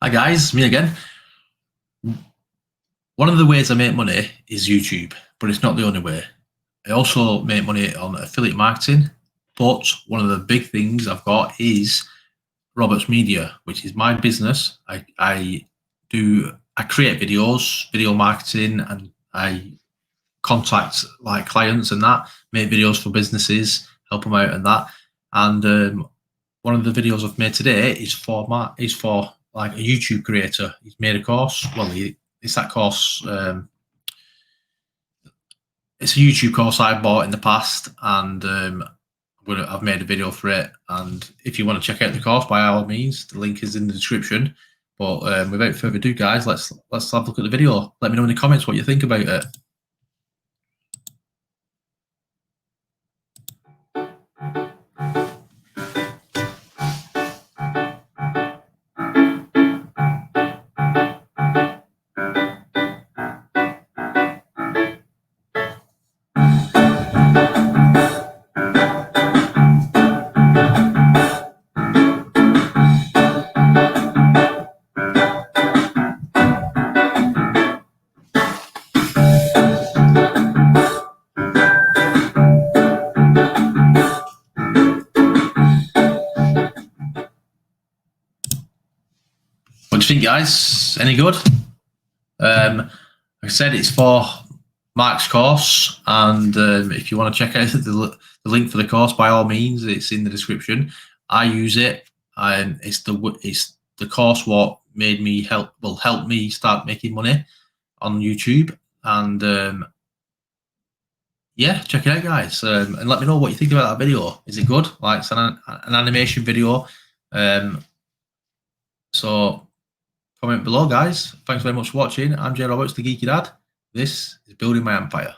Hi guys, me again. One of the ways I make money is YouTube, but it's not the only way. I also make money on affiliate marketing, but one of the big things I've got is Robert's Media, which is my business. I create videos, video marketing, and I contact like clients and that, make videos for businesses, help them out and that. And one of the videos I've made today is for like a YouTube creator. He's made a course. Well, it's that course. It's a YouTube course I bought in the past, and I've made a video for it. And if you want to check out the course, by all means, the link is in the description. But without further ado, guys, let's have a look at the video. Let me know in the comments what you think about it. What do you think, guys? Any good? Like I said, it's for Mark's course, and if you want to check out the link for the course, by all means, it's in the description. I use it, and it's the course what made me help me start making money on YouTube. And yeah, check it out, guys, and let me know what you think about that video. Is it good? Like, it's an animation video. So comment below, guys. Thanks very much for watching. I'm Jay Roberts, the Geeky Dad. This is Building My Empire.